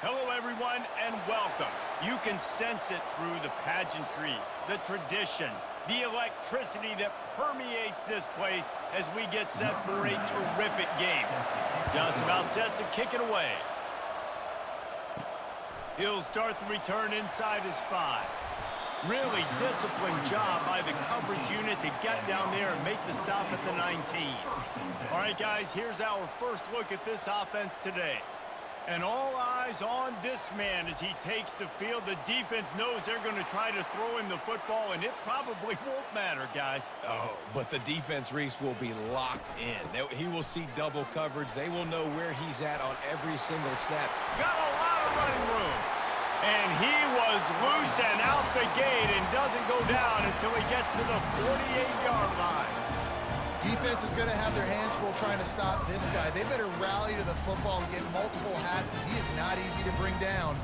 Hello, everyone, and welcome. You can sense it through the pageantry, the tradition, the electricity that permeates this place as we get set for a terrific game. Just about set to kick it away. He'll start the return inside his 5. Really disciplined job by the coverage unit to get down there and make the stop at the 19. All right, guys, here's our first look at this offense today. And all eyes on this man as he takes the field. The defense knows they're going to try to throw him the football, and it probably won't matter, guys. Oh, but the defense, Reese, will be locked in. He will see double coverage. They will know where he's at on every single snap. Got a lot of running room. And he was loose and out the gate and doesn't go down until he gets to the 48-yard line. Defense is going to have their hands full trying to stop this guy. They better rally to the football and get multiple hats because he is not easy to bring down.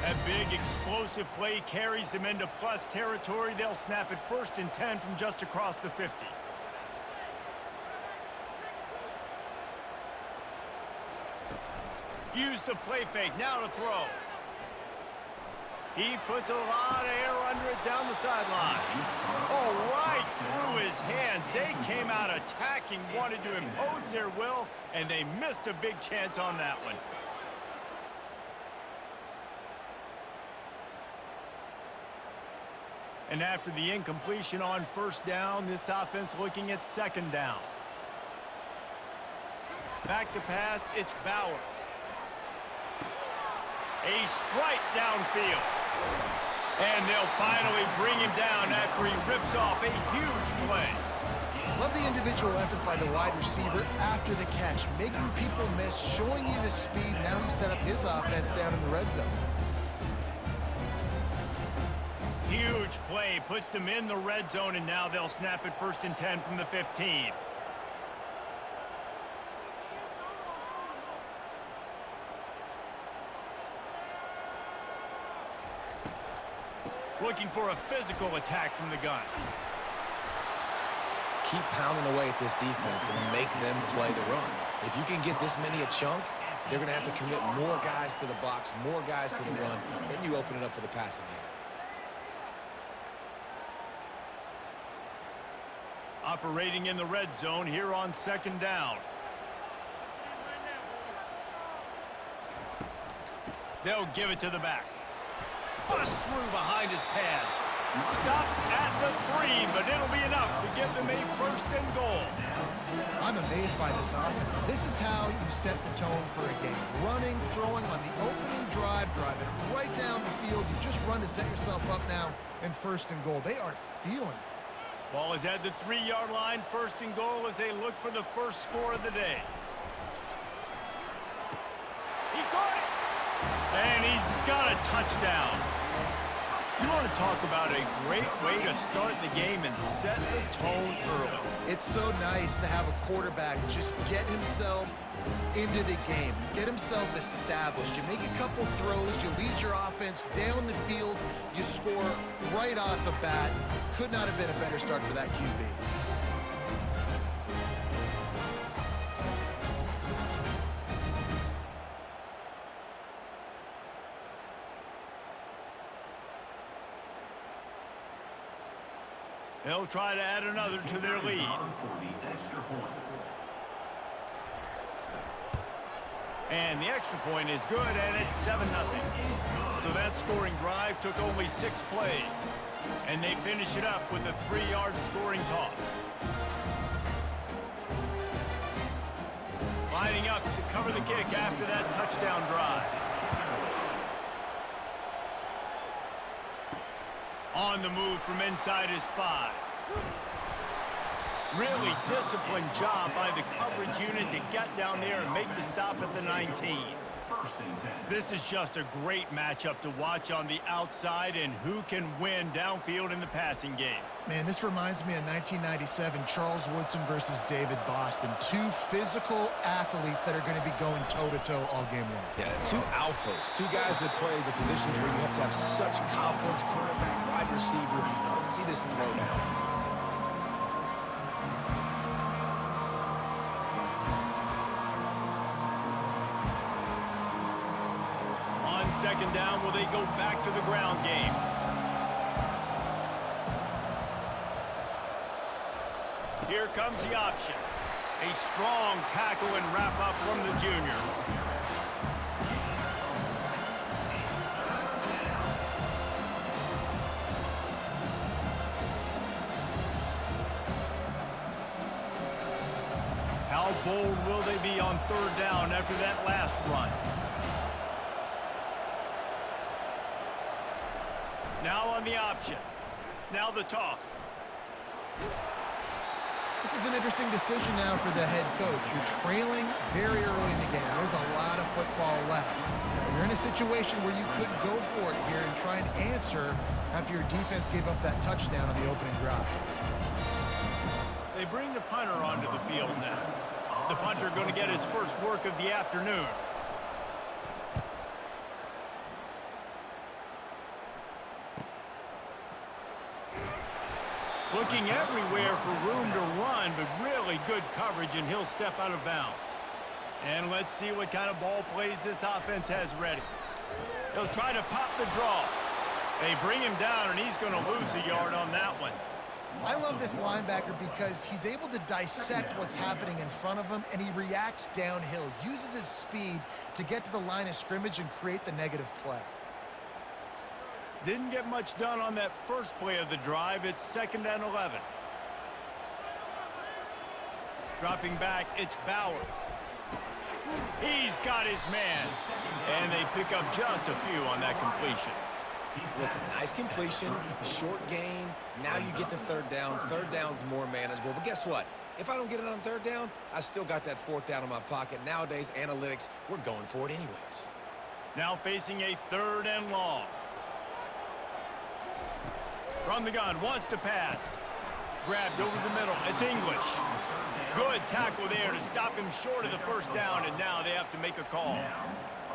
That big explosive play carries them into plus territory. They'll snap it 1st and 10 from just across the 50. Use the play fake. Now to throw. He puts a lot of air under it down the sideline. Oh, right through his hands. They came out attacking, wanted to impose their will, and they missed a big chance on that one. And after the incompletion on 1st down, this offense looking at 2nd down. Back to pass, it's Bowers. A strike downfield. And they'll finally bring him down after he rips off a huge play. Love the individual effort by the wide receiver after the catch, making people miss, showing you the speed. Now he set up his offense down in the red zone. Huge play, puts them in the red zone, and now they'll snap it 1st and 10 from the 15. Looking for a physical attack from the gun. Keep pounding away at this defense and make them play the run. If you can get this many a chunk, they're going to have to commit more guys to the box, more guys to the run. Then you open it up for the passing game. Operating in the red zone here on 2nd down. They'll give it to the back. Bust through behind his pad. Stop at the 3, but it'll be enough to give them a 1st and goal. I'm amazed by this offense. This is how you set the tone for a game. Running, throwing on the opening drive, driving right down the field. You just run to set yourself up now in 1st and goal. They are feeling it. Ball is at the 3-yard line. 1st and goal as they look for the first score of the day. He caught it. And he's got a touchdown. You want to talk about a great way to start the game and set the tone early. It's so nice to have a quarterback just get himself into the game, get himself established. You make a couple throws, you lead your offense down the field, you score right off the bat. Could not have been a better start for that QB. They'll try to add another to their lead. And the extra point is good, and it's 7-0. So that scoring drive took only 6 plays. And they finish it up with a 3-yard scoring toss. Lining up to cover the kick after that touchdown drive. On the move from inside his 5. Really disciplined job by the coverage unit to get down there and make the stop at the 19. This is just a great matchup to watch on the outside, and who can win downfield in the passing game. Man, this reminds me of 1997, Charles Woodson versus David Boston. 2 physical athletes that are going to be going toe-to-toe all game long. Yeah, 2 alphas, 2 guys that play the positions where you have to have such confidence, quarterback, wide receiver. Let's see this throw now. second down, will they go back to the ground game? Here comes the option. A strong tackle and wrap up from the junior. How bold will they be on third down after that last run? Now on the option. Now the toss. This is an interesting decision now for the head coach. You're trailing very early in the game. There's a lot of football left. You're in a situation where you could go for it here and try and answer after your defense gave up that touchdown on the opening drive. They bring the punter onto the field now. The punter going to get his first work of the afternoon. Looking everywhere for room to run, but really good coverage, and he'll step out of bounds. And let's see what kind of ball plays this offense has ready. He'll try to pop the draw. They bring him down, and he's going to lose a yard on that one. I love this linebacker because he's able to dissect what's happening in front of him, and he reacts downhill, uses his speed to get to the line of scrimmage and create the negative play. Didn't get much done on that first play of the drive. It's 2nd and 11. Dropping back, it's Bowers. He's got his man. And they pick up just a few on that completion. Listen, nice completion, short gain. Now you get to third down. Third down's more manageable. But guess what? If I don't get it on third down, I still got that fourth down in my pocket. Nowadays, analytics, we're going for it anyways. Now facing a 3rd and long. From the gun, wants to pass. Grabbed over the middle. It's English. Good tackle there to stop him short of the first down, and now they have to make a call.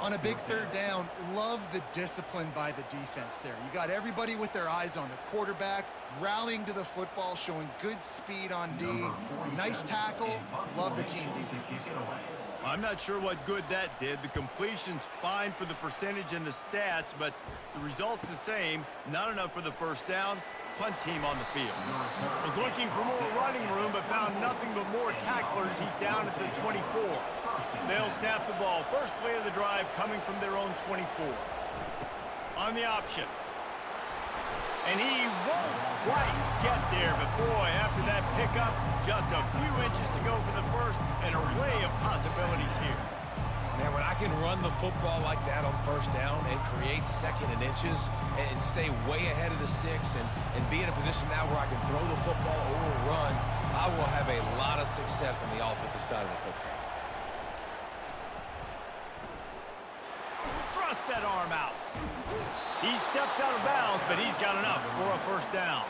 On a big third down, love the discipline by the defense there. You got everybody with their eyes on the quarterback, rallying to the football, showing good speed on D. Nice tackle. Love the team defense. I'm not sure what good that did. The completion's fine for the percentage and the stats, but the result's the same. Not enough for the first down. Punt team on the field. Was looking for more running room, but found nothing but more tacklers. He's down at the 24. They'll snap the ball. First play of the drive coming from their own 24. On the option. And he won't quite get there, but boy, after that pickup, just a few inches to go for the first. An array of possibilities here. Man, when I can run the football like that on first down and create 2nd and inches and stay way ahead of the sticks and be in a position now where I can throw the football or run, I will have a lot of success on the offensive side of the football. Thrust that arm out. He steps out of bounds, but he's got enough for a first down.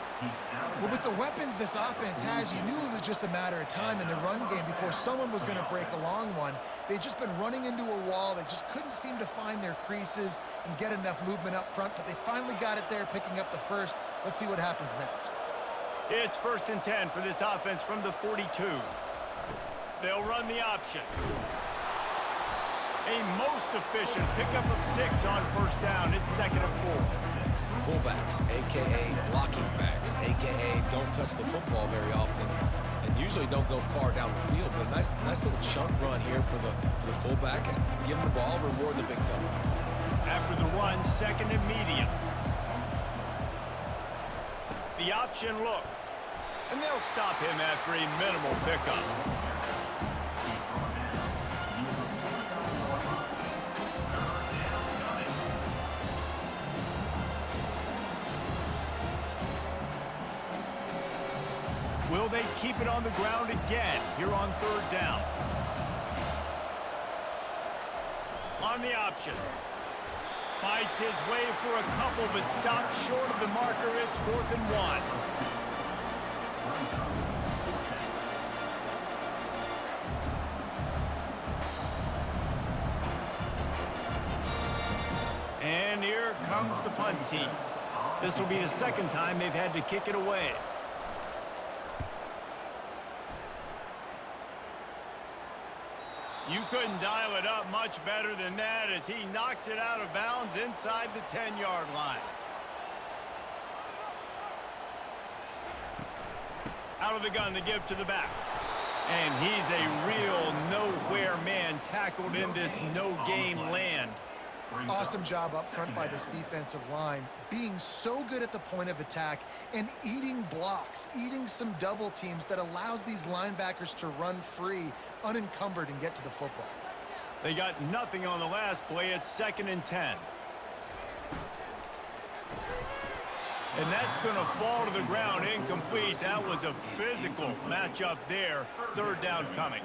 Well, with the weapons this offense has, you knew it was just a matter of time in the run game before someone was going to break a long one. They'd just been running into a wall. They just couldn't seem to find their creases and get enough movement up front, but they finally got it there, picking up the first. Let's see what happens next. It's 1st and 10 for this offense from the 42. They'll run the option. A most efficient pickup of 6 on first down. It's 2nd and 4. Fullbacks, a.k.a. blocking backs, a.k.a. don't touch the football very often and usually don't go far down the field. But a nice little chunk run here for the fullback. And give him the ball, reward the big fella. After the run, 2nd and medium. The option look. And they'll stop him after a minimal pickup. Will they keep it on the ground again here on 3rd down? On the option. Fights his way for a couple, but stops short of the marker. It's 4th and 1. And here comes the punt team. This will be the 2nd time they've had to kick it away. You couldn't dial it up much better than that as he knocks it out of bounds inside the 10-yard line. Out of the gun to give to the back. And he's a real nowhere man tackled in this no-gain land. Awesome job up front by this defensive line, being so good at the point of attack and eating blocks, eating some double teams that allows these linebackers to run free, unencumbered, and get to the football. They got nothing on the last play. It's 2nd and 10. And that's going to fall to the ground incomplete. That was a physical matchup there. 3rd down coming.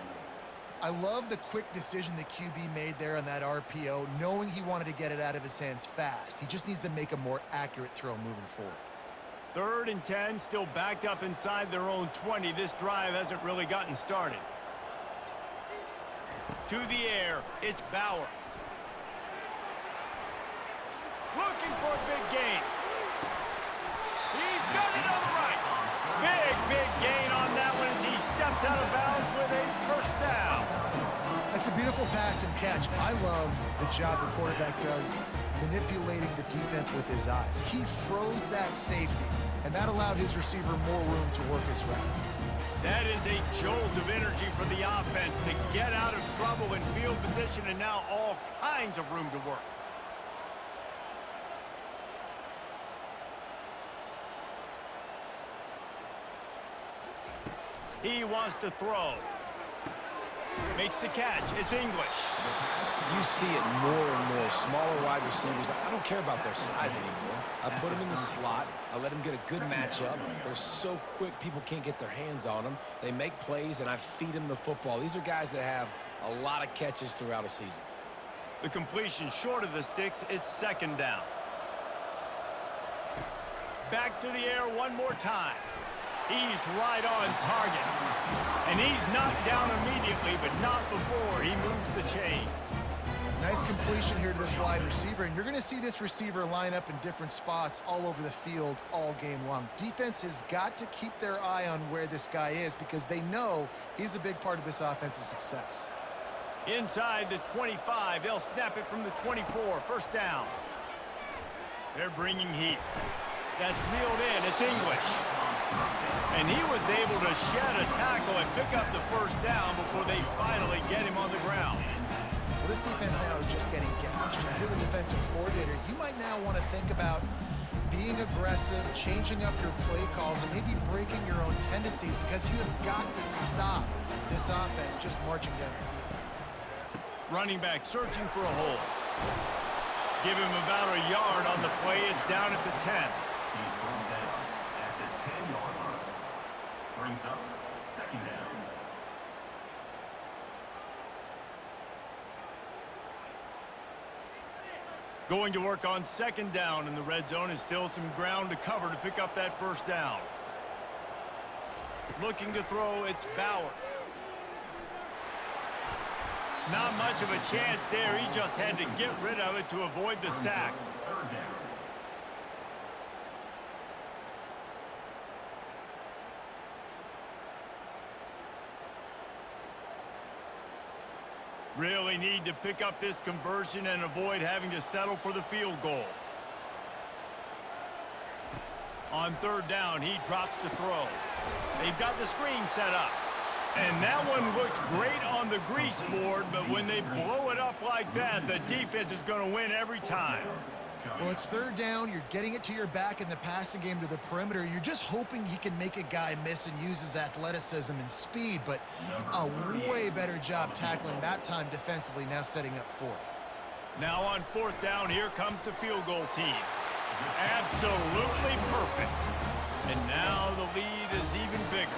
I love the quick decision the QB made there on that RPO, knowing he wanted to get it out of his hands fast. He just needs to make a more accurate throw moving forward. 3rd and 10, still backed up inside their own 20. This drive hasn't really gotten started. To the air, it's Bowers. Looking for a big gain. He's got it on the right. Big gain on that one as he steps out of bounds with a 1st down. That's a beautiful pass and catch. I love the job the quarterback does manipulating the defense with his eyes. He froze that safety, and that allowed his receiver more room to work his route. That is a jolt of energy for the offense to get out of trouble in field position, and now all kinds of room to work. He wants to throw. Makes the catch. It's English. You see it more and more. Smaller wide receivers, I don't care about their size anymore. I put them in the slot. I let them get a good matchup. They're so quick, people can't get their hands on them. They make plays, and I feed them the football. These are guys that have a lot of catches throughout a season. The completion short of the sticks. It's 2nd down. Back to the air one more time. He's right on target. And he's knocked down immediately, but not before he moves the chains. Nice completion here to this wide receiver, and you're going to see this receiver line up in different spots all over the field all game long. Defense has got to keep their eye on where this guy is because they know he's a big part of this offense's success. Inside the 25, they'll snap it from the 24, 1st down. They're bringing heat. That's reeled in. It's English. And he was able to shed a tackle and pick up the 1st down before they finally get him on the ground. Well, this defense now is just getting gashed. If you're the defensive coordinator, you might now want to think about being aggressive, changing up your play calls, and maybe breaking your own tendencies because you have got to stop this offense just marching down the field. Running back searching for a hole. Give him about a yard on the play. It's down at the 10. He's brought down at the 10-yard line. Brings up 2nd down. Going to work on 2nd down in the red zone, and still some ground to cover to pick up that 1st down. Looking to throw, it's Bowers. Not much of a chance there. He just had to get rid of it to avoid the sack. 3rd down. Really need to pick up this conversion and avoid having to settle for the field goal. On 3rd down, he drops to throw. They've got the screen set up. And that one looked great on the grease board, but when they blow it up like that, the defense is going to win every time. Well, it's 3rd down. You're getting it to your back in the passing game to the perimeter. You're just hoping he can make a guy miss and use his athleticism and speed, but a way better job tackling that time defensively, now setting up 4th. Now on 4th down, here comes the field goal team. Absolutely perfect. And now the lead is even bigger.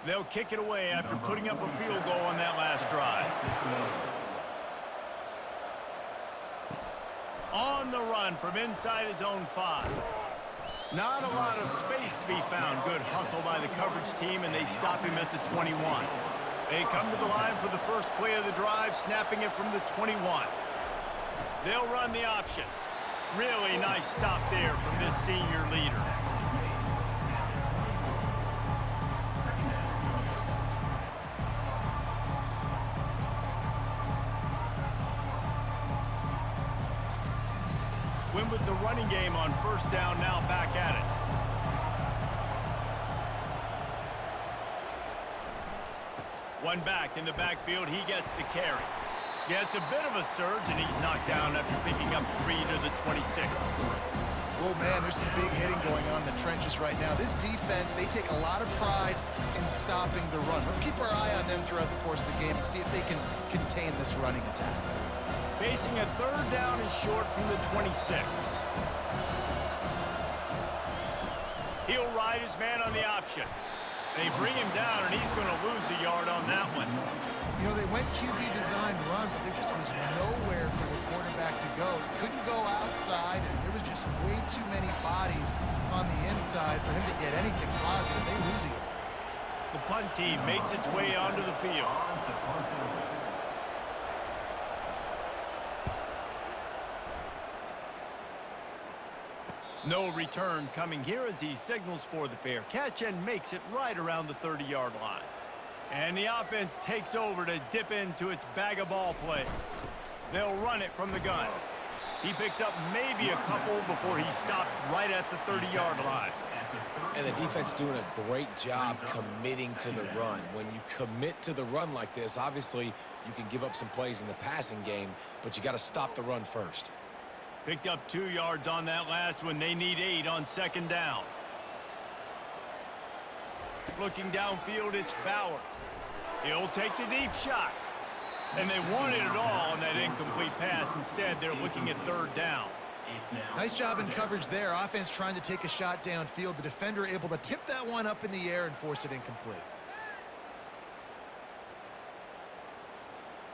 They'll kick it away after putting up a field goal on that last drive. On the run from inside his own 5. Not a lot of space to be found. Good hustle by the coverage team, and they stop him at the 21. They come to the line for the first play of the drive, snapping it from the 21. They'll run the option. Really nice stop there from this senior leader. Win with the running game on first down, now back at it. One back in the backfield, he gets the carry. Yeah, it's a bit of a surge, and he's knocked down after picking up 3 to the 26. Oh, man, there's some big hitting going on in the trenches right now. This defense, they take a lot of pride in stopping the run. Let's keep our eye on them throughout the course of the game and see if they can contain this running attack. Facing a third down and short from the 26. He'll ride his man on the option. They bring him down, and he's going to lose a yard on that one. You know, they went QB designed run, but there just was nowhere for the quarterback to go. He couldn't go outside, and there was just way too many bodies on the inside for him to get anything positive. They lose it. The punt team makes its way onto the field. No return coming here as he signals for the fair catch and makes it right around the 30-yard line. And the offense takes over to dip into its bag of ball plays. They'll run it from the gun. He picks up maybe a couple before he stopped right at the 30-yard line. And the defense doing a great job committing to the run. When you commit to the run like this, obviously you can give up some plays in the passing game, but you got to stop the run first. Picked up 2 yards on that last one. They need 8 on second down. Looking downfield, it's Bowers. He'll take the deep shot. And they wanted it all on that incomplete pass. Instead, they're looking at third down. Nice job in coverage there. Offense trying to take a shot downfield. The defender able to tip that one up in the air and force it incomplete.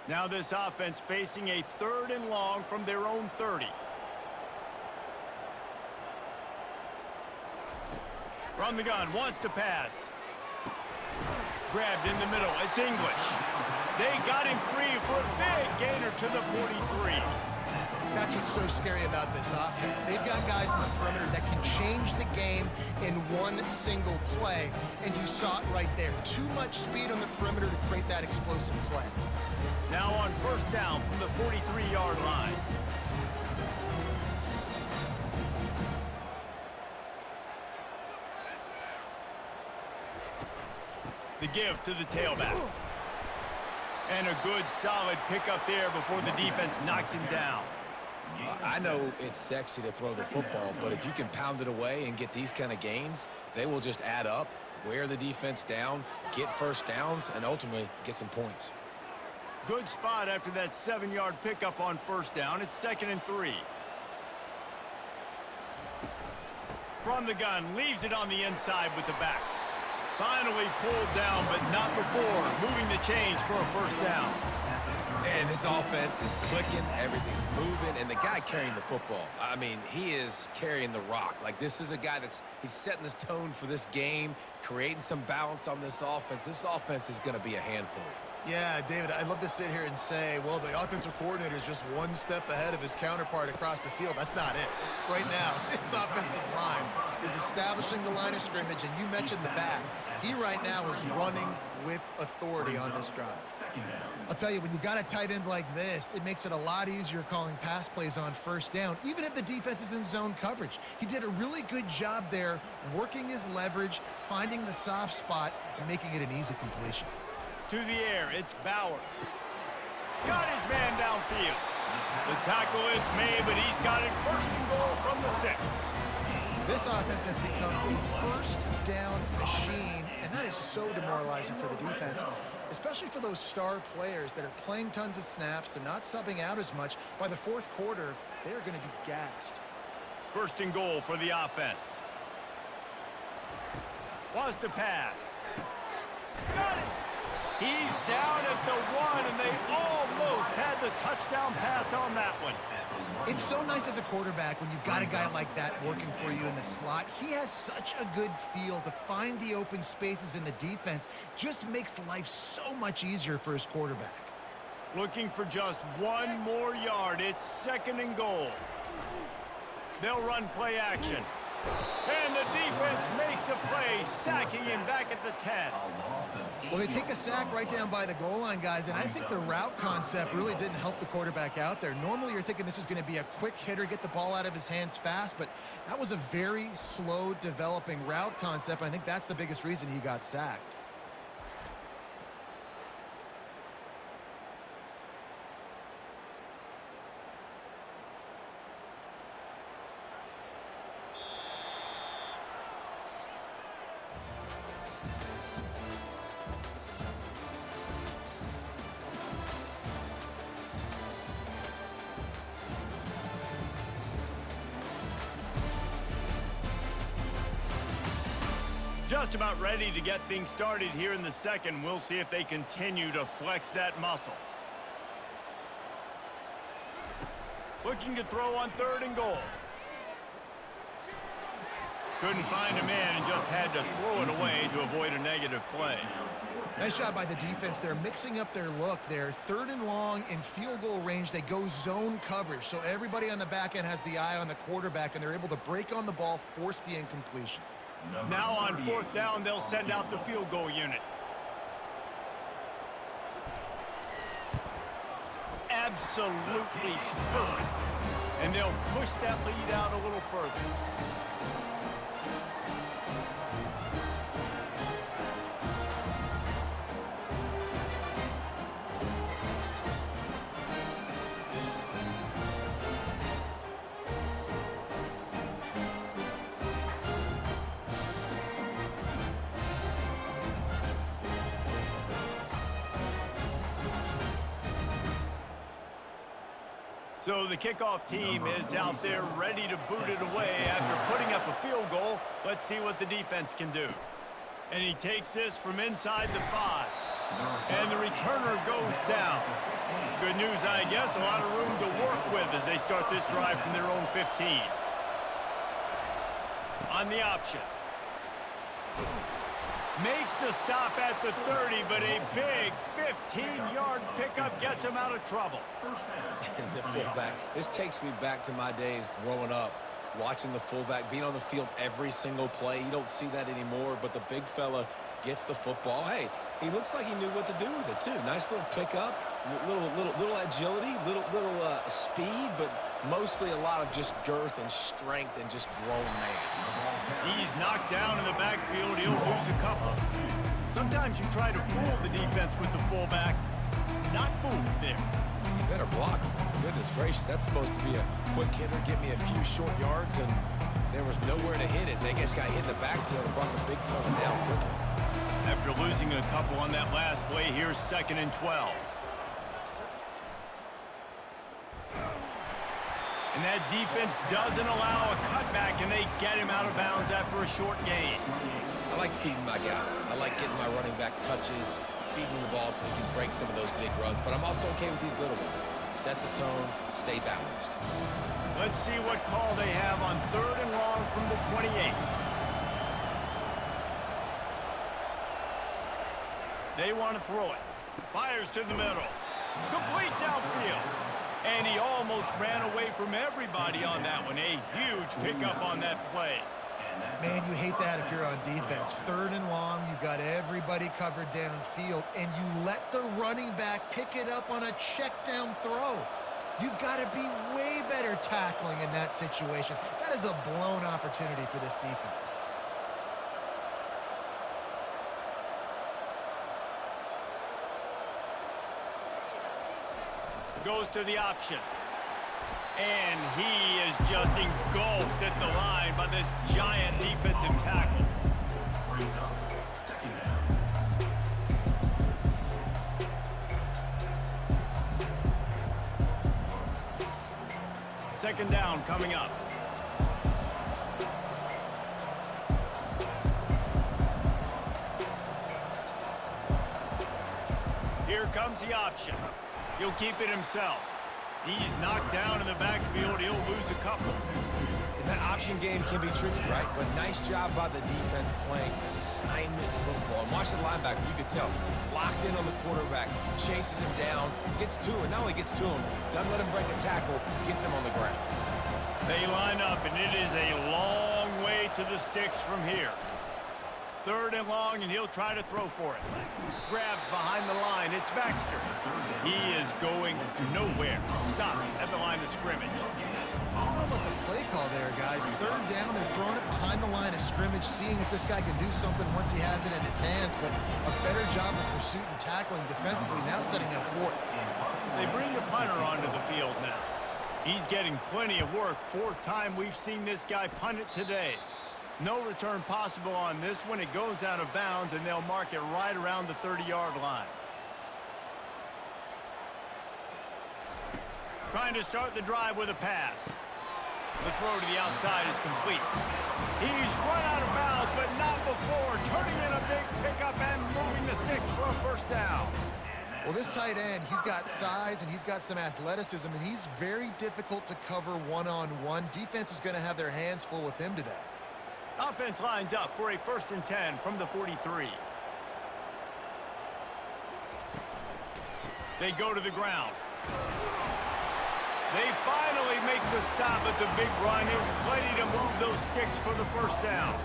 Now this offense facing a third and long from their own 30. From the gun, wants to pass. Grabbed in the middle, it's English. They got him free for a big gainer to the 43. That's what's so scary about this offense. They've got guys in the perimeter that can change the game in one single play, and you saw it right there. Too much speed on the perimeter to create that explosive play. Now on first down from the 43-yard line. The give to the tailback. And a good, solid pickup there before the defense knocks him down. I know it's sexy to throw the football, but if you can pound it away and get these kind of gains, they will just add up, wear the defense down, get first downs, and ultimately get some points. Good spot after that 7-yard pickup on first down. It's 2nd and 3. From the gun, leaves it on the inside with the back. Finally pulled down, but not before moving the chains for a first down. And this offense is clicking, everything's moving, and the guy carrying the football, I mean, he is carrying the rock. Like, this is a guy he's setting this tone for this game, creating some balance on this offense. This offense is going to be a handful. Yeah, David, I'd love to sit here and say, well, the offensive coordinator is just one step ahead of his counterpart across the field. That's not it. Right now, this offensive line is establishing the line of scrimmage, and you mentioned the back. He right now is running with authority on this drive. I'll tell you, when you've got a tight end like this, it makes it a lot easier calling pass plays on first down, even if the defense is in zone coverage. He did a really good job there, working his leverage, finding the soft spot, and making it an easy completion. To the air, it's Bowers. Got his man downfield. The tackle is made, but he's got it first and goal from the 6. This offense has become a first down machine, and that is so demoralizing for the defense, especially for those star players that are playing tons of snaps. They're not subbing out as much. By the fourth quarter, they are going to be gassed. First and goal for the offense. Wants to pass. Got it. He's down at the 1, and they almost almost had the touchdown pass on that one. It's so nice as a quarterback when you've got a guy like that working for you in the slot. He has such a good feel to find the open spaces in the defense. Just makes life so much easier for his quarterback. Looking for just one more yard. It's 2nd and goal. They'll run play action. And the defense makes a play, sacking him back at the 10. Well, they take a sack right down by the goal line, guys, and I think the route concept really didn't help the quarterback out there. Normally, you're thinking this is going to be a quick hitter, get the ball out of his hands fast, but that was a very slow developing route concept, and I think that's the biggest reason he got sacked. Just about ready to get things started here in the second. We'll see if they continue to flex that muscle. Looking to throw on 3rd and goal. Couldn't find a man and just had to throw it away to avoid a negative play. Nice job by the defense. They're mixing up their look. They're 3rd and long in field goal range. They go zone coverage, so everybody on the back end has the eye on the quarterback, and they're able to break on the ball, force the incompletion. Now on 4th down, they'll send out the field goal unit. Absolutely perfect. And they'll push that lead out a little further. So the kickoff team is out there ready to boot it away after putting up a field goal. Let's see what the defense can do. And he takes this from inside the 5. And the returner goes down. Good news, I guess, a lot of room to work with as they start this drive from their own 15. On the option. Makes the stop at the 30, but a big 15-yard pickup gets him out of trouble. And the fullback, this takes me back to my days growing up, watching the fullback being on the field every single play. You don't see that anymore, but the big fella gets the football. Hey, he looks like he knew what to do with it, too. Nice little pickup, little agility, little speed, but mostly a lot of just girth and strength and just grown man. He's knocked down in the backfield. He'll lose a couple. Sometimes you try to fool the defense with the fullback. Not fooled there. You better block. Goodness gracious, that's supposed to be a quick hitter, get me a few short yards, and there was nowhere to hit it. They just got hit in the backfield and brought the big fella down quickly. After losing a couple on that last play, here's 2nd and 12. And that defense doesn't allow a cutback, and they get him out of bounds after a short gain. I like feeding my guy. I like getting my running back touches, feeding the ball so he can break some of those big runs, but I'm also okay with these little ones. Set the tone, stay balanced. Let's see what call they have on 3rd and long from the 28. They want to throw it. Fires to the middle. Complete downfield. And he almost ran away from everybody on that one. A huge pickup on that play. Man, you hate that if you're on defense. 3rd and long, you've got everybody covered downfield, and you let the running back pick it up on a check down throw. You've got to be way better tackling in that situation. That is a blown opportunity for this defense. Goes to the option. And he is just engulfed at the line by this giant defensive tackle. Brings up 2nd down. Second down coming up. Here comes the option. He'll keep it himself. He's knocked down in the backfield. He'll lose a couple. And that option game can be tricky, right? But nice job by the defense playing assignment football. And watch the linebacker. You could tell. Locked in on the quarterback. Chases him down. Gets to him. Not only gets to him, doesn't let him break a tackle. Gets him on the ground. They line up, and it is a long way to the sticks from here. 3rd and long, and he'll try to throw for it. Grabbed behind the line. It's Baxter. He is going nowhere. Stop at the line of scrimmage. I don't know about the play call there, guys. 3rd down, they're throwing it behind the line of scrimmage, seeing if this guy can do something once he has it in his hands, but a better job of pursuit and tackling defensively, now setting up 4th. They bring the punter onto the field now. He's getting plenty of work. 4th time we've seen this guy punt it today. No return possible on this one. It goes out of bounds, and they'll mark it right around the 30-yard line. Trying to start the drive with a pass. The throw to the outside is complete. He's run out of bounds, but not before. Turning in a big pickup and moving the sticks for a 1st down. Well, this tight end, he's got size and he's got some athleticism, and he's very difficult to cover one-on-one. Defense is going to have their hands full with him today. Offense lines up for a 1st and 10 from the 43. They go to the ground. They finally make the stop at the big run. There's plenty to move those sticks for the 1st down.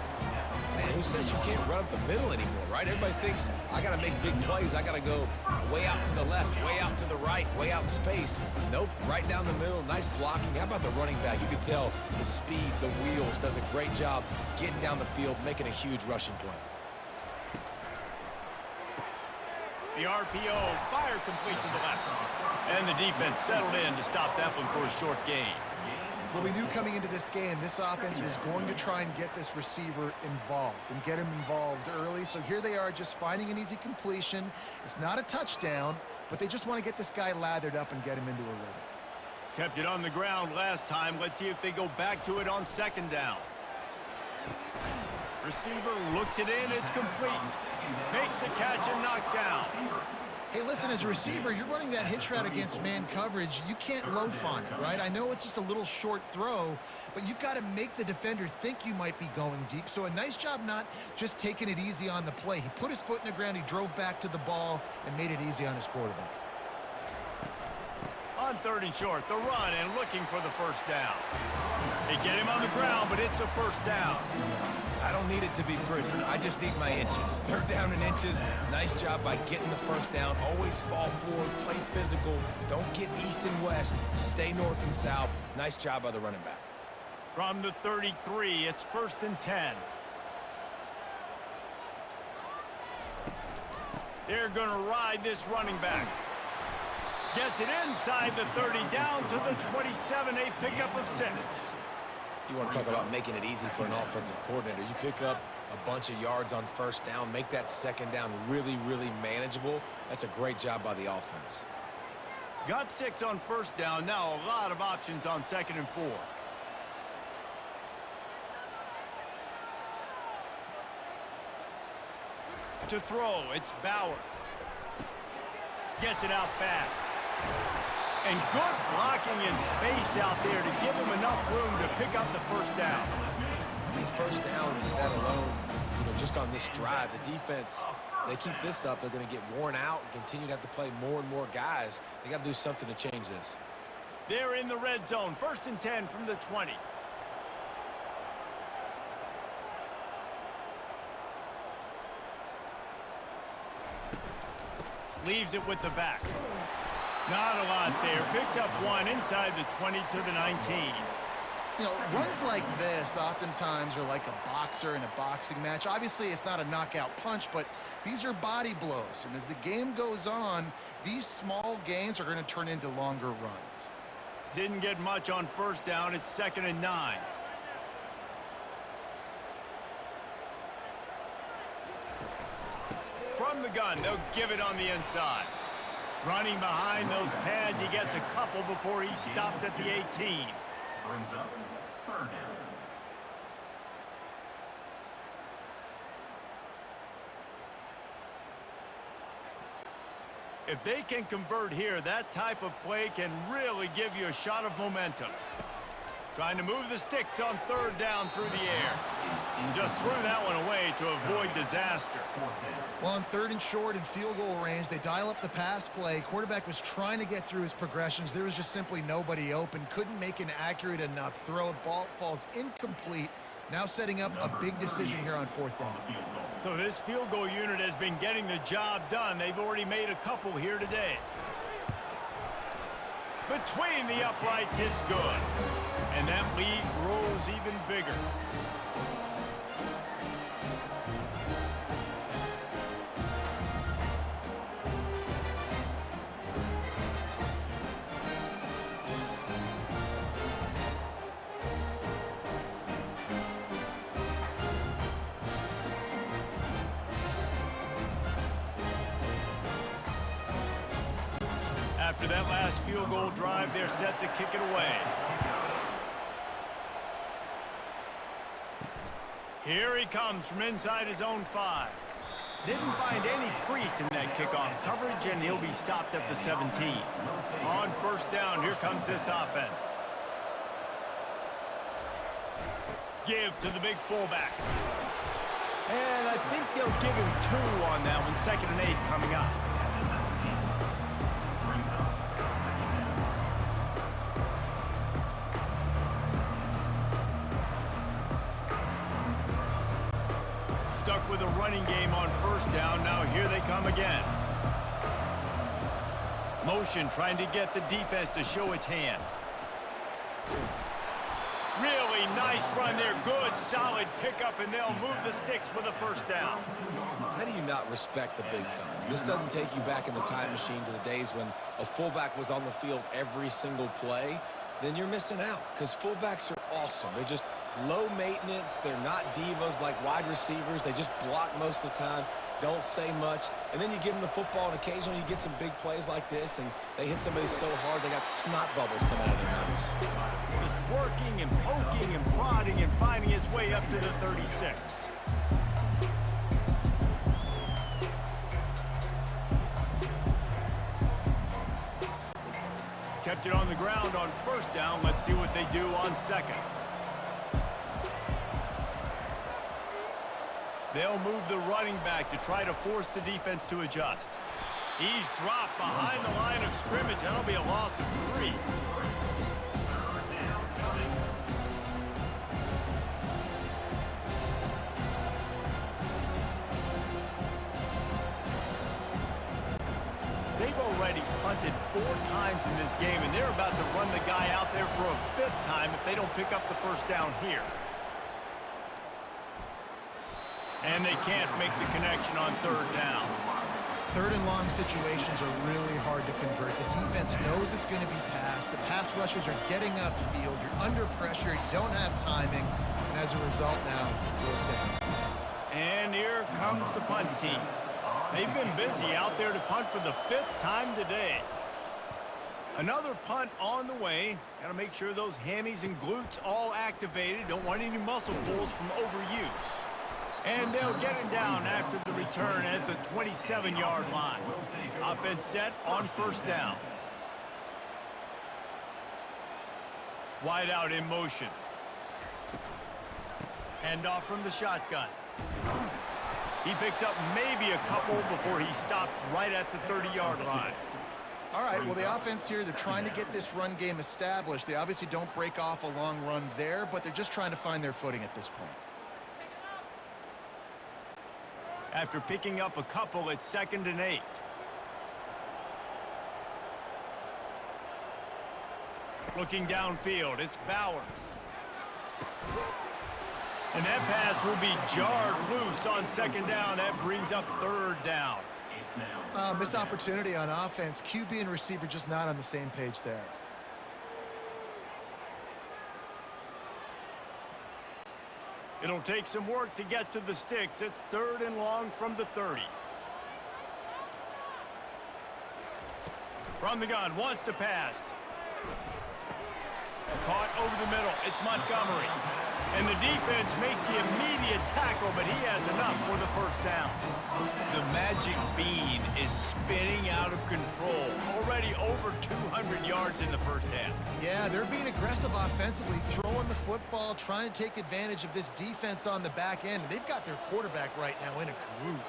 Man, who says you can't run up the middle anymore, right? Everybody thinks I got to make big plays. I got to go way out to the left, way out to the right, way out in space. Nope, right down the middle. Nice blocking. How about the running back? You could tell the speed, the wheels, does a great job getting down the field, making a huge rushing play. The RPO fire complete to the left. And the defense settled in to stop that one for a short gain. Well, we knew coming into this game, this offense was going to try and get this receiver involved and get him involved early. So here they are just finding an easy completion. It's not a touchdown, but they just want to get this guy lathered up and get him into a rhythm. Kept it on the ground last time. Let's see if they go back to it on 2nd down. Receiver looks it in. It's complete. Makes a catch and knocked down. Hey, listen, as a receiver, you're running that hitch route against man coverage. You can't loaf on it, right? I know it's just a little short throw, but you've got to make the defender think you might be going deep. So a nice job not just taking it easy on the play. He put his foot in the ground, he drove back to the ball, and made it easy on his quarterback. On 3rd and short, the run and looking for the 1st down. They get him on the ground, but it's a 1st down. I don't need it to be pretty. I just need my inches. 3rd down in inches. Nice job by getting the 1st down. Always fall forward, play physical. Don't get east and west. Stay north and south. Nice job by the running back. From the 33, it's 1st and 10. They're going to ride this running back. Gets it inside the 30, down to the 27, a pickup of 6. You want to talk about making it easy for an offensive coordinator. You pick up a bunch of yards on 1st down, make that 2nd down really, really manageable. That's a great job by the offense. Got 6 on 1st down. Now a lot of options on 2nd and 4. To throw, it's Bowers. Gets it out fast. And good blocking in space out there to give him enough room to pick up the 1st down. I mean, 1st downs is that alone, just on this drive, the defense, they keep this up, they're going to get worn out and continue to have to play more and more guys. They got to do something to change this. They're in the red zone, 1st and 10 from the 20. Leaves it with the back. Not a lot there. Picks up 1 inside the 20 to the 19. Runs like this oftentimes are like a boxer in a boxing match. Obviously, it's not a knockout punch, but these are body blows. And as the game goes on, these small gains are going to turn into longer runs. Didn't get much on 1st down. It's 2nd and 9. From the gun, they'll give it on the inside. Running behind those pads, he gets a couple before he stopped at the 18. Brings up 3rd down. If they can convert here, that type of play can really give you a shot of momentum. Trying to move the sticks on third down through the air. Just threw that one away to avoid disaster. Well, on third and short and field goal range, they dial up the pass play. Quarterback was trying to get through his progressions. There was just simply nobody open. Couldn't make an accurate enough throw. Ball falls incomplete. Now setting up a big decision here on fourth down. So this field goal unit has been getting the job done. They've already made a couple here today. Between the uprights, it's good. And that lead grows even bigger. After that last field goal drive, they're set to kick it away. Here he comes from inside his own 5. Didn't find any crease in that kickoff coverage, and he'll be stopped at the 17. On first down, here comes this offense. Give to the big fullback. And I think they'll give him 2 on that one. 2nd and 8 coming up. Stuck with a running game on first down. Now here they come again. Motion trying to get the defense to show its hand. Really nice run there. Good, solid pickup, and they'll move the sticks with a first down. How do you not respect the big fellas? This doesn't take you back in the time machine to the days when a fullback was on the field every single play. Then you're missing out, because fullbacks are awesome. They're just low maintenance. They're not divas like wide receivers. They just block most of the time, don't say much. And then you give them the football, and occasionally you get some big plays like this, and they hit somebody so hard they got snot bubbles coming out of their nose. Just working and poking and prodding and finding his way up to the 36. Kept it on the ground on first down. Let's see what they do on second. They'll move the running back to try to force the defense to adjust. He's dropped behind the line of scrimmage. That'll be a loss of 3. They've already punted 4 times in this game, and they're about to run the guy out there for a 5th time if they don't pick up the first down here. And they can't make the connection on third down. Third and long situations are really hard to convert. The defense knows it's going to be passed. The pass rushers are getting upfield. You're under pressure. You don't have timing. And as a result now, fourth down. And here comes the punt team. They've been busy out there to punt for the 5th time today. Another punt on the way. Got to make sure those hammies and glutes all activated. Don't want any muscle pulls from overuse. And they'll get him down after the return at the 27-yard line. Offense set on first down. Wide out in motion. Hand off from the shotgun. He picks up maybe a couple before he stopped right at the 30-yard line. All right, well, the offense here, they're trying to get this run game established. They obviously don't break off a long run there, but they're just trying to find their footing at this point. After picking up a couple, it's 2nd and 8. Looking downfield, it's Bowers. And that pass will be jarred loose on 2nd down. That brings up 3rd down. Missed opportunity on offense. QB and receiver just not on the same page there. It'll take some work to get to the sticks. It's 3rd and long from the 30. From the gun, wants to pass. Caught over the middle. It's Montgomery. And the The defense makes the immediate tackle, but he has enough for the first down. The magic bean is spinning out of control. Already over 200 yards in the first half. Yeah, they're being aggressive offensively, throwing the football, trying to take advantage of this defense on the back end. They've got their quarterback right now in a groove.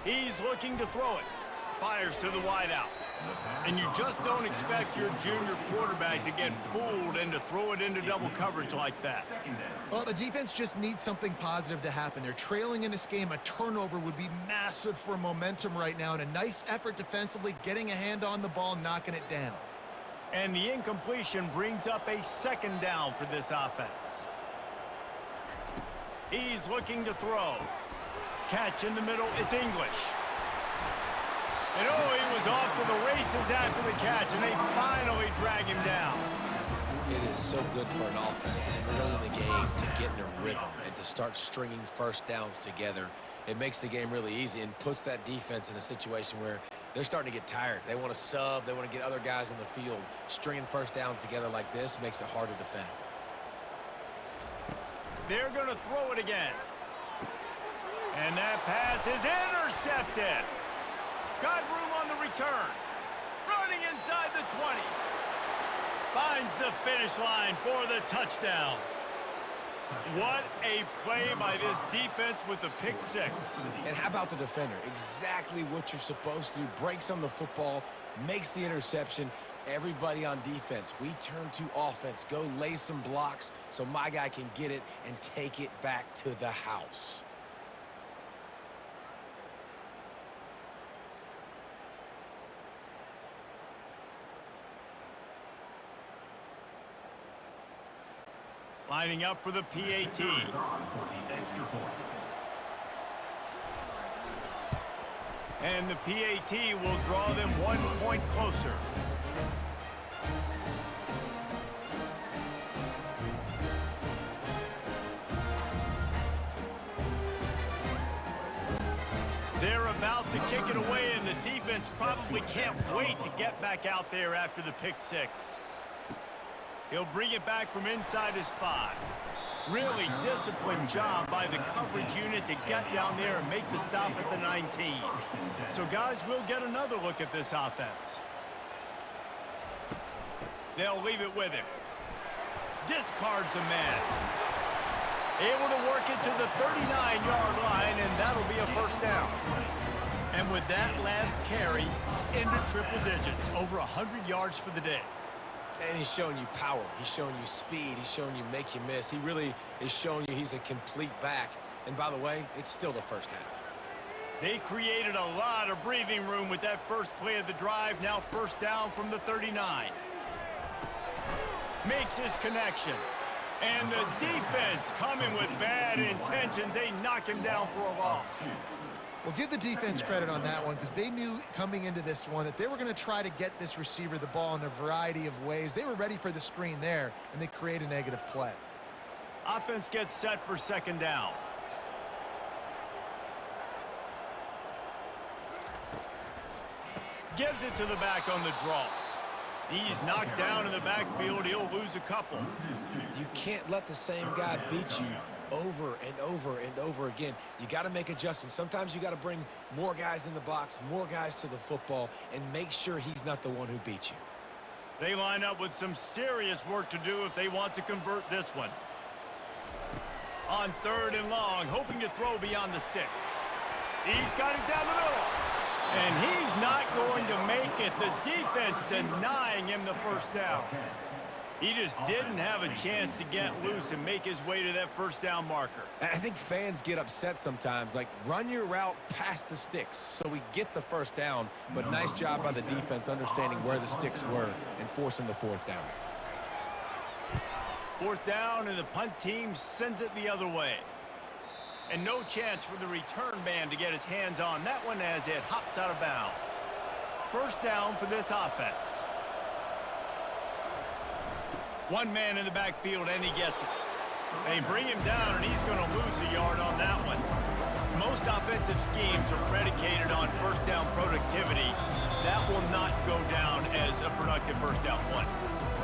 He's looking to throw it. Fires to the wideout. And you just don't expect your junior quarterback to get fooled and to throw it into double coverage like that. Well, the defense just needs something positive to happen. They're trailing in this game. A turnover would be massive for momentum right now, and a nice effort defensively, getting a hand on the ball, knocking it down. And the incompletion brings up a second down for this offense. He's looking to throw. Catch in the middle, it's English. And oh, he was off to the races after the catch, and they finally drag him down. It is so good for an offense early in the game to get in a rhythm and to start stringing first downs together. It makes the game really easy and puts that defense in a situation where they're starting to get tired. They want to sub. They want to get other guys in the field. Stringing first downs together like this makes it hard to defend. They're going to throw it again. And that pass is intercepted. Got room on the return. Running inside the 20. Finds the finish line for the touchdown. What a play by this defense with the pick six. And how about the defender? Exactly what you're supposed to do. Breaks on the football, makes the interception. Everybody on defense, we turn to offense. Go lay some blocks so my guy can get it and take it back to the house. Lining up for the PAT. And the PAT will draw them 1 point closer. They're about to kick it away, and the defense probably can't wait to get back out there after the pick six. He'll bring it back from inside his 5. Really disciplined job by the coverage unit to get down there and make the stop at the 19. So, guys, we'll get another look at this offense. They'll leave it with him. Discards a man. Able to work it to the 39-yard line, and that'll be a first down. And with that last carry, into triple digits, over 100 yards for the day. And he's showing you power. He's showing you speed. He's showing you make you miss. He really is showing you he's a complete back. And by the way, it's still the first half. They created a lot of breathing room with that first play of the drive. Now first down from the 39. Makes his connection. And the defense coming with bad intentions. They knock him down for a loss. Well, give the defense credit on that one because they knew coming into this one that they were going to try to get this receiver the ball in a variety of ways. They were ready for the screen there, and they create a negative play. Offense gets set for second down. Gives it to the back on the draw. He's knocked down in the backfield. He'll lose a couple. You can't let the same guy beat you over and over and over again. You got to make adjustments. Sometimes you got to bring more guys in the box, more guys to the football, and make sure he's not the one who beat you. They line up with some serious work to do if they want to convert this one. On 3rd and long, hoping to throw beyond the sticks. He's got it down the middle. And he's not going to make it. The defense denying him the first down. He just didn't have a chance to get loose and make his way to that first down marker. I think fans get upset sometimes, like run your route past the sticks so we get the first down, but nice job by the defense understanding where the sticks were and forcing the 4th down. 4th down, and the punt team sends it the other way. And no chance for the return man to get his hands on that one as it hops out of bounds. First down for this offense. One man in the backfield, and he gets it. They bring him down, and he's going to lose a yard on that one. Most offensive schemes are predicated on first down productivity. That will not go down as a productive first down play.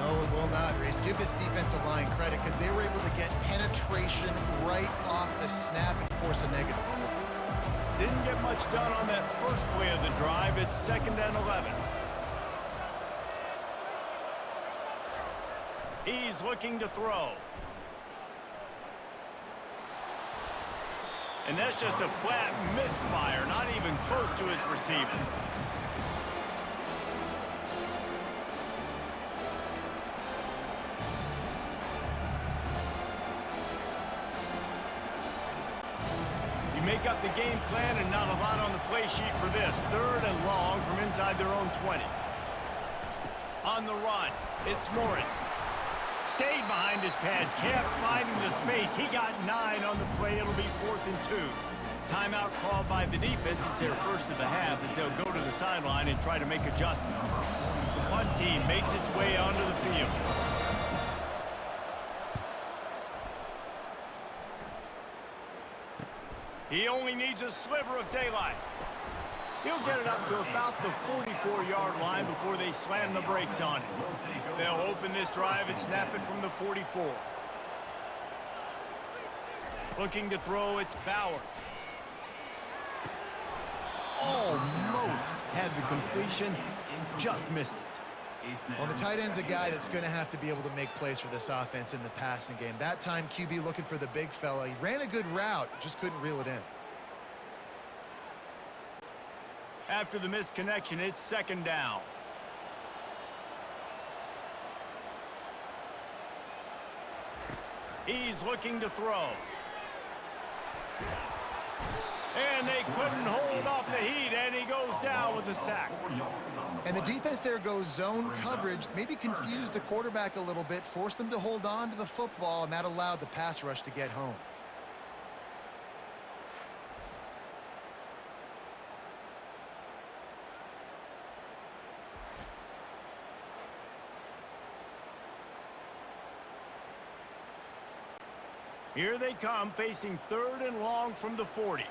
No, it will not, Reese. Give this defensive line credit because they were able to get penetration right off the snap and force a negative play. Didn't get much done on that first play of the drive. It's 2nd and 11. He's looking to throw. And that's just a flat misfire, not even close to his receiver. Make up the game plan and not a lot on the play sheet for this. 3rd and long from inside their own 20. On the run, it's Morris. Stayed behind his pads, kept finding the space. He got 9 on the play. It'll be 4th and 2. Timeout called by the defense. It's their first of the half as they'll go to the sideline and try to make adjustments. The punt team makes its way onto the field. He only needs a sliver of daylight. He'll get it up to about the 44-yard line before they slam the brakes on it. They'll open this drive and snap it from the 44. Looking to throw, it's Bowers. Almost had the completion, just missed it. Well, the tight end's a guy that's going to have to be able to make plays for this offense in the passing game. That time, QB looking for the big fella. He ran a good route, just couldn't reel it in. After the missed connection, it's 2nd down. He's looking to throw. And they couldn't hold off the heat, and he goes down with a sack. And the defense there goes zone coverage, maybe confused the quarterback a little bit, forced him to hold on to the football, and that allowed the pass rush to get home. Here they come, facing 3rd and long from the 40.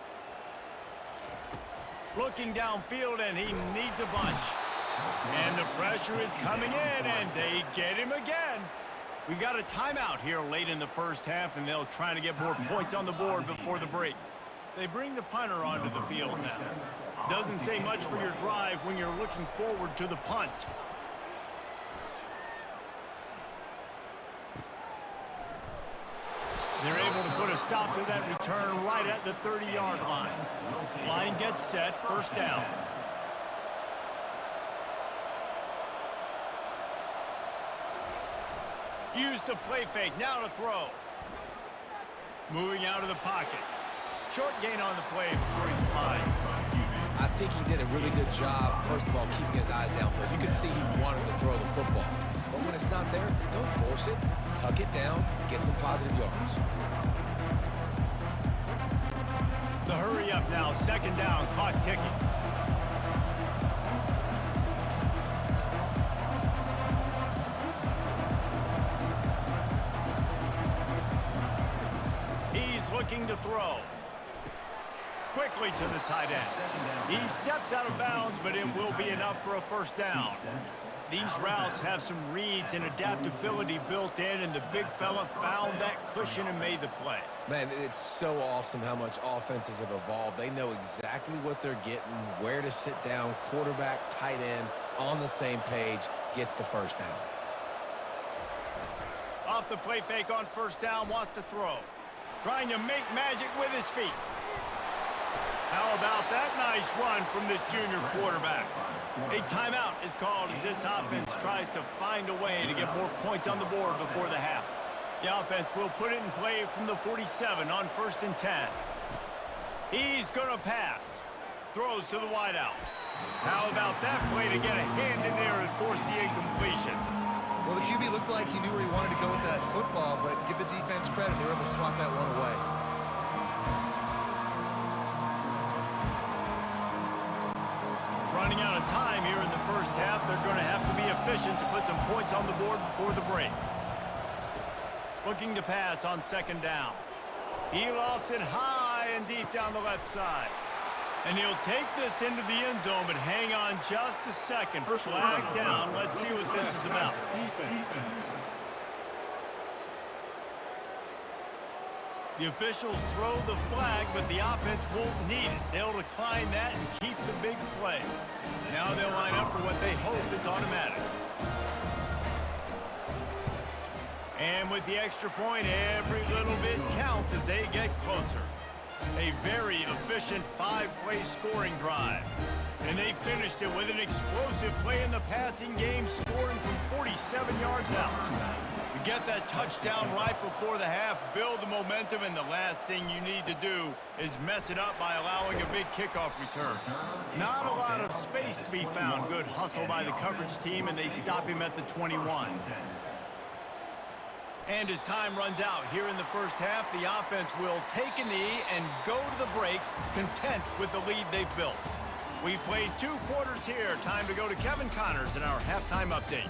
Looking downfield, and he needs a bunch. And the pressure is coming in, and they get him again. We got a timeout here late in the first half, and they'll try to get more points on the board before the break. They bring the punter onto the field now. Doesn't say much for your drive when you're looking forward to the punt. They're able to put a stop to that return right at the 30-yard line. Line gets set, 1st down. Use the play fake, now to throw. Moving out of the pocket. Short gain on the play before he slides. I think he did a really good job, first of all, keeping his eyes downfield. You could see he wanted to throw the football. But when it's not there, don't force it. Tuck it down, get some positive yards. The hurry up now, 2nd down, clock ticking. He's looking to throw. Quickly to the tight end. He steps out of bounds, but it will be enough for a 1st down. These routes have some reads and adaptability built in, and the big fella found that cushion and made the play. Man, it's so awesome how much offenses have evolved. They know exactly what they're getting, where to sit down, quarterback, tight end, on the same page, gets the 1st down. Off the play fake on 1st down, wants to throw. Trying to make magic with his feet. How about that nice run from this junior quarterback? A timeout is called as this offense tries to find a way to get more points on the board before the half. The offense will put it in play from the 47 on 1st and 10. He's going to pass. Throws to the wideout. How about that play to get a hand in there and force the incompletion? Well, the QB looked like he knew where he wanted to go with that football, but give the defense credit. They were able to swat that one away. Running out of time here in the first half, they're going to have to be efficient to put some points on the board before the break. Looking to pass on 2nd down. He lofts it high and deep down the left side. And he'll take this into the end zone, but hang on just a second. Flag down. Let's see what this is about. The officials throw the flag, but the offense won't need it. They'll decline that and keep the big play. Now they'll line up for what they hope is automatic. And with the extra point, every little bit counts as they get closer. A very efficient 5-play scoring drive. And they finished it with an explosive play in the passing game, scoring from 47 yards out. You get that touchdown right before the half, build the momentum, and the last thing you need to do is mess it up by allowing a big kickoff return. Not a lot of space to be found. Good hustle by the coverage team, and they stop him at the 21. And as time runs out here in the first half, the offense will take a knee and go to the break, content with the lead they've built. We've played 2 quarters here. Time to go to Kevin Connors in our halftime update.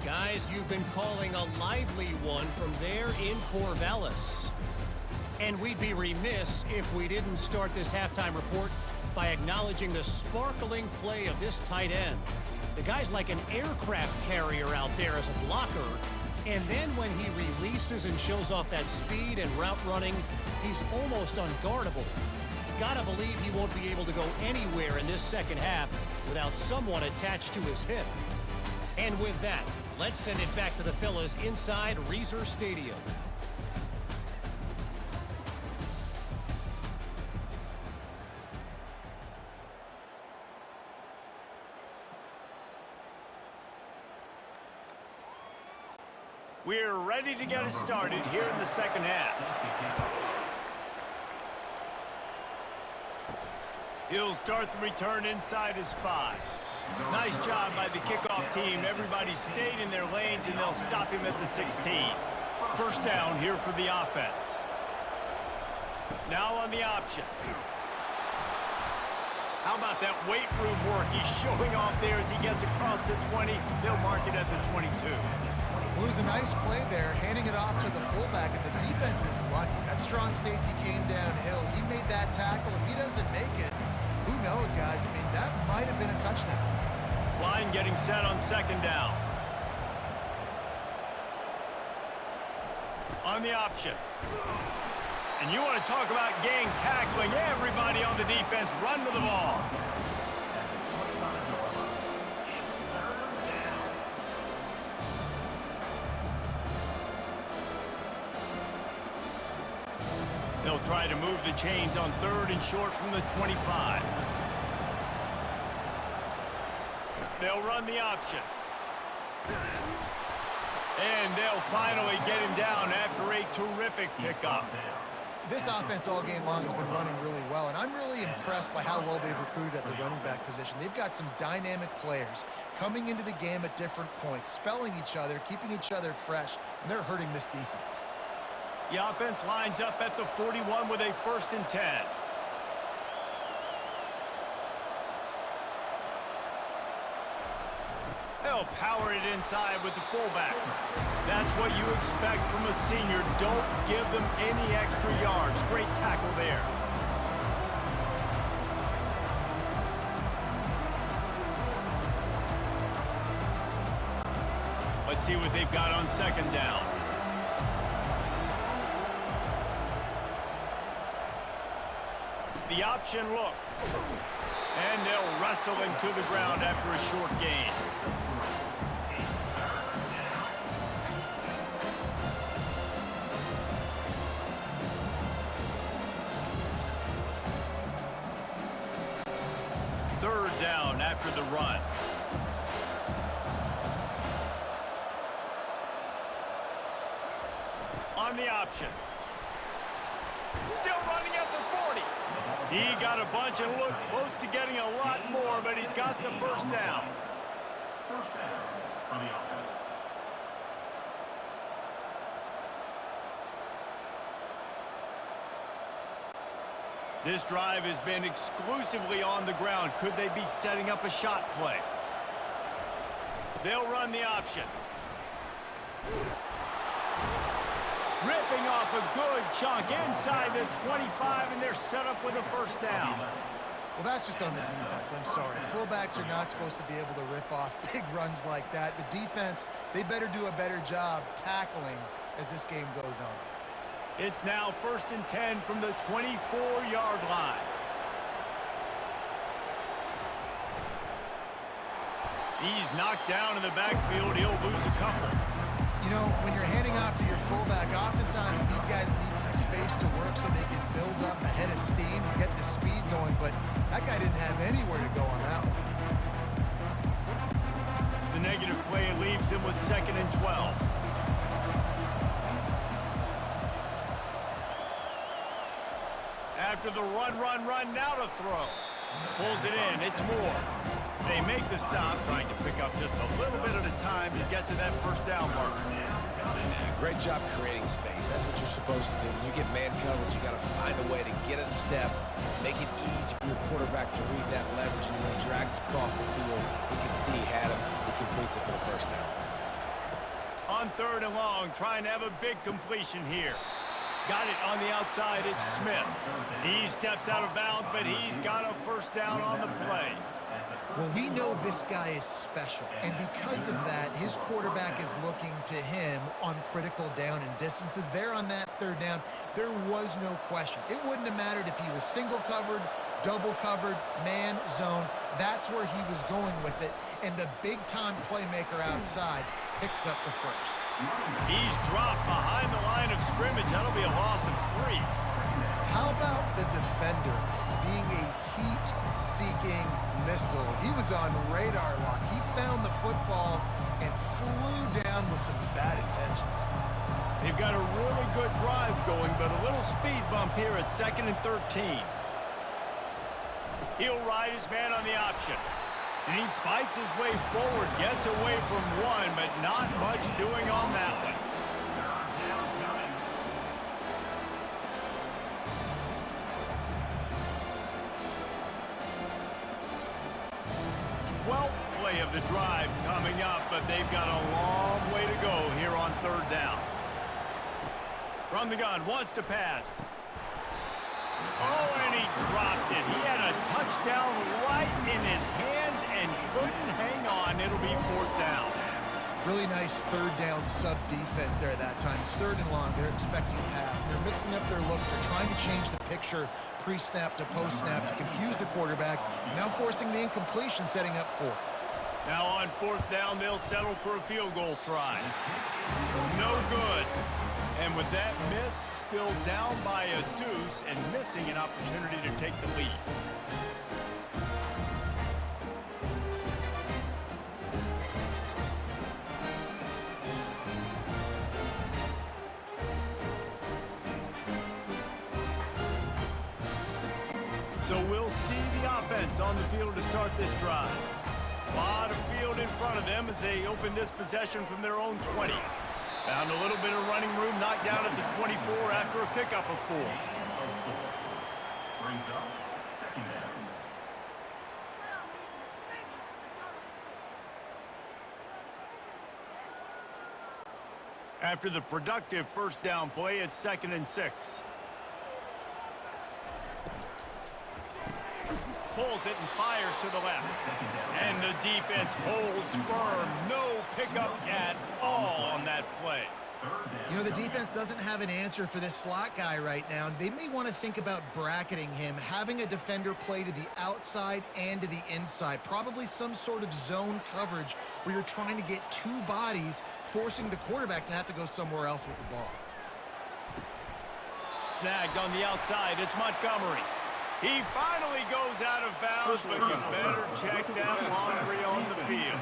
Guys, you've been calling a lively one from there in Corvallis. And we'd be remiss if we didn't start this halftime report by acknowledging the sparkling play of this tight end. The guy's like an aircraft carrier out there as a blocker. And then when he releases and shows off that speed and route running, he's almost unguardable. Gotta believe he won't be able to go anywhere in this second half without someone attached to his hip. And with that, let's send it back to the fellas inside Reser Stadium. We're ready to get it started here in the second half. He'll start the return inside his 5. Nice job by the kickoff team. Everybody stayed in their lanes, and they'll stop him at the 16. First down here for the offense. Now on the option. How about that weight room work? He's showing off there as he gets across the 20. They'll mark it at the 22. Well, it was a nice play there, handing it off to the fullback, and the defense is lucky. That strong safety came downhill. He made that tackle. If he doesn't make it, who knows, guys? I mean, that might have been a touchdown. Line getting set on second down. On the option. And you want to talk about gang tackling. Everybody on the defense run to the ball. They'll try to move the chains on 3rd and short from the 25. They'll run the option. And they'll finally get him down after a terrific pickup. This offense all game long has been running really well, and I'm really impressed by how well they've recruited at the running back position. They've got some dynamic players coming into the game at different points, spelling each other, keeping each other fresh, and they're hurting this defense. The offense lines up at the 41 with a 1st and 10. They'll power it inside with the fullback. That's what you expect from a senior. Don't give them any extra yards. Great tackle there. Let's see what they've got on second down. The option look. And they'll wrestle him to the ground after a short gain. Third down after the run. On the option. Still running at the 40. He got a bunch and looked close to getting a lot more, but he's got the first down. First down for the offense. This drive has been exclusively on the ground. Could they be setting up a shot play? They'll run the option. Ripping off a good chunk inside the 25, and they're set up with a first down. Well, that's just on the defense. I'm sorry. Fullbacks are not supposed to be able to rip off big runs like that. The defense, they better do a better job tackling as this game goes on. It's now 1st and 10 from the 24-yard line. He's knocked down in the backfield. He'll lose a couple. You know, when you're handing off to your fullback, oftentimes these guys need some space to work so they can build up a head of steam and get the speed going, but that guy didn't have anywhere to go on that one. The negative play leaves him with 2nd and 12. After the run, now to throw. Pulls it in, it's Moore. They make the stop, trying to pick up just a little bit at a time to get to that 1st down marker. Great job creating space. That's what you're supposed to do. When you get man coverage, you got to find a way to get a step, make it easy for your quarterback to read that leverage, and when he drags across the field, he can see he had him. He completes it for the 1st down. On 3rd and long, trying to have a big completion here. Got it on the outside, it's Smith. He steps out of bounds, but he's got a 1st down on the play. Well, we know this guy is special, and because of that, his quarterback is looking to him on critical down and distances. There on that 3rd down, there was no question. It wouldn't have mattered if he was single covered, double covered, man, zone. That's where he was going with it, and the big-time playmaker outside picks up the 1st. He's dropped behind the line of scrimmage. That'll be a loss of 3. How about the defender being a heat-seeking missile? He was on radar lock. He found the football and flew down with some bad intentions. They've got a really good drive going, but a little speed bump here at 2nd and 13. He'll ride his man on the option. And he fights his way forward, gets away from one, but not much doing on that one. 12th play of the drive coming up, but they've got a long way to go here on 3rd down. From the gun, wants to pass. Oh, and he dropped it. He had a touchdown right in his hands and couldn't hang on. It'll be 4th down. Really nice 3rd down sub-defense there at that time. It's 3rd and long. They're expecting pass. And they're mixing up their looks. They're trying to change the picture pre-snap to post-snap to confuse the quarterback. Now forcing the incompletion, setting up 4th. Now on 4th down, they'll settle for a field goal try. No good. And with that miss, still down by a deuce and missing an opportunity to take the lead. So we'll see the offense on the field to start this drive. A lot of field in front of them as they open this possession from their own 20. Found a little bit of running room, knocked down at the 24 after a pickup of 4. Brings up 2nd down. After the productive 1st down play, it's 2nd and 6. Pulls it and fires to the left. And the defense holds firm. No pickup at all on that play. You know, the defense doesn't have an answer for this slot guy right now. They may want to think about bracketing him, having a defender play to the outside and to the inside. Probably some sort of zone coverage where you're trying to get 2 bodies, forcing the quarterback to have to go somewhere else with the ball. Snagged on the outside. It's Montgomery. He finally goes out of bounds, but you better check that laundry on the field.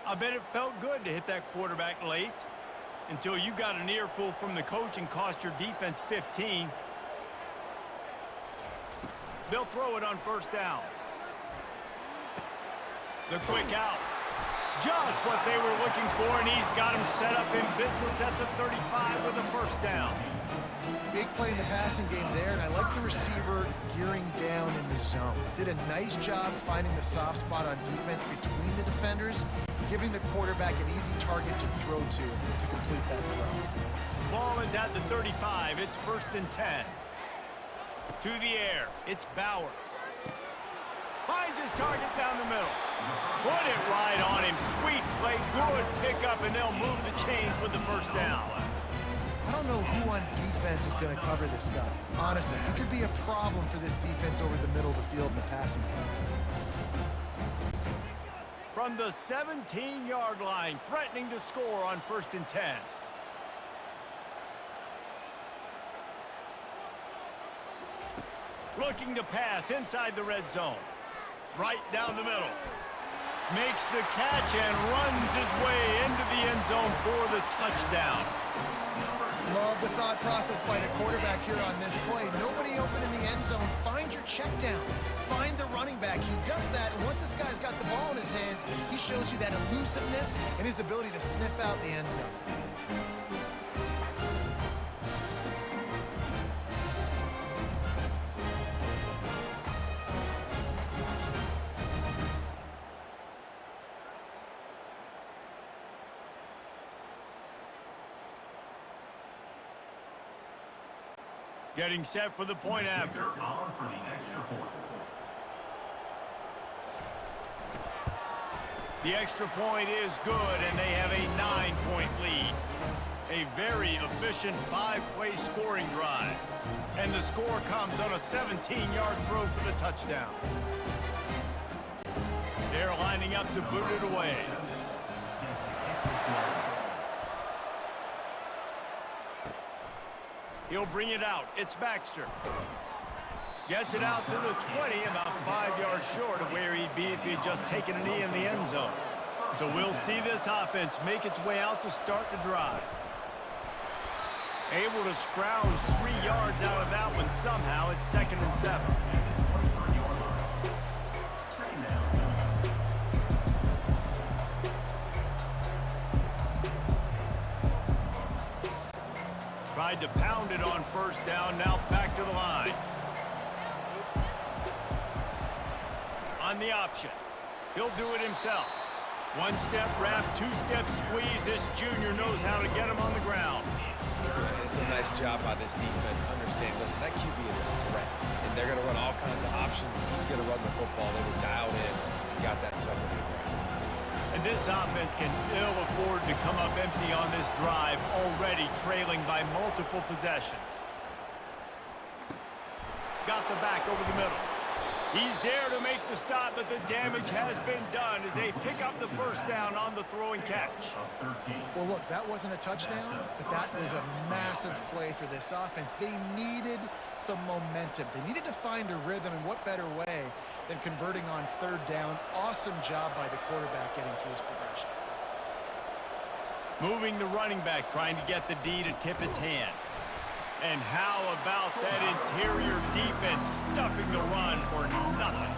I bet it felt good to hit that quarterback late until you got an earful from the coach and cost your defense 15. They'll throw it on 1st down. The quick out. Just what they were looking for, and he's got him set up in business at the 35 with a 1st down. Big play in the passing game there, and I like the receiver gearing down in the zone. Did a nice job finding the soft spot on defense between the defenders, giving the quarterback an easy target to throw to complete that throw. Ball is at the 35. It's 1st and 10. To the air, it's Bowers. Finds his target down the middle. Put it right on him. Sweet play, good pickup, and they'll move the chains with the first down. I don't know who on defense is going to cover this guy. Honestly, he could be a problem for this defense over the middle of the field in the passing game. From the 17-yard line, threatening to score on 1st and 10. Looking to pass inside the red zone. Right down the middle. Makes the catch and runs his way into the end zone for the touchdown. Love the thought process by the quarterback here on this play. Nobody open in the end zone. Find your check down. Find the running back. He does that, and once this guy's got the ball in his hands, he shows you that elusiveness and his ability to sniff out the end zone. Getting set for the point after. On for the extra point. The extra point is good, and they have a 9-point lead. A very efficient 5-play scoring drive. And the score comes on a 17-yard throw for the touchdown. They're lining up to boot it away. He'll bring it out. It's Baxter. Gets it out to the 20, about 5 yards short of where he'd be if he had just taken a knee in the end zone. So we'll see this offense make its way out to start the drive. Able to scrounge 3 yards out of that one somehow. It's 2nd and 7. Tried to pound it on 1st down, now back to the line. On the option. He'll do it himself. 1-step wrap, 2-step squeeze. This junior knows how to get him on the ground. It's a nice job by this defense. Understand, listen, that QB is a threat. And they're going to run all kinds of options. He's going to run the football. They were dialed in and got that sucker to the ground. And this offense can ill afford to come up empty on this drive, already trailing by multiple possessions. Got the back over the middle. He's there to make the stop, but the damage has been done as they pick up the 1st down on the throw and catch. Well, look, that wasn't a touchdown, but that was a massive play for this offense. They needed some momentum. They needed to find a rhythm, and what better way than converting on 3rd down. Awesome job by the quarterback getting through his progression. Moving the running back, trying to get the D to tip its hand. And how about that interior defense stuffing the run for nothing?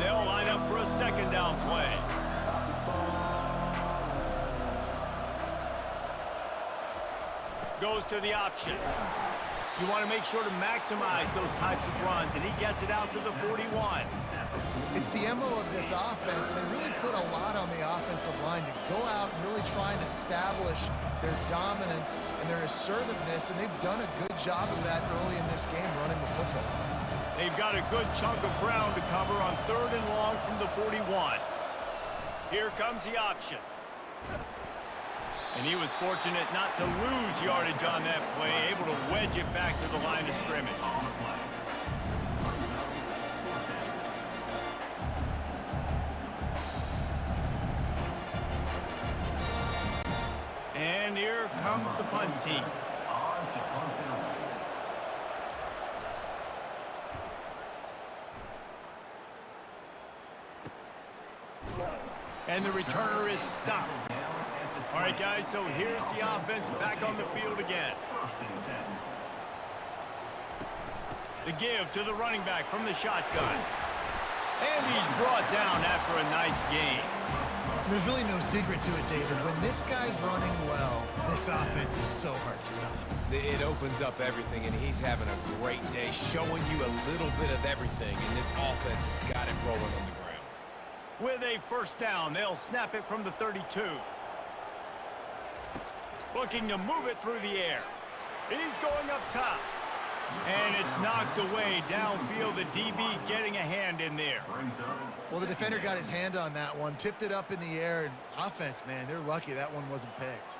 They'll line up for a 2nd down play. Goes to the option. You want to make sure to maximize those types of runs, and he gets it out to the 41. It's the MO of this offense. They really put a lot on the offensive line to go out and really try and establish their dominance and their assertiveness, and they've done a good job of that early in this game running the football. They've got a good chunk of ground to cover on 3rd and long from the 41. Here comes the option. And he was fortunate not to lose yardage on that play, able to wedge it back to the line of scrimmage. And here comes the punt team. And the returner is stopped. All right, guys, so here's the offense back on the field again. The give to the running back from the shotgun. And he's brought down after a nice gain. There's really no secret to it, David. When this guy's running well, this offense is so hard to stop. It opens up everything, and he's having a great day, showing you a little bit of everything, and this offense has got it rolling on the ground. With a first down, they'll snap it from the 32. Looking to move it through the air. He's going up top. And it's knocked away downfield. The DB getting a hand in there. Well, the defender got his hand on that one, tipped it up in the air, and offense, man, they're lucky that one wasn't picked.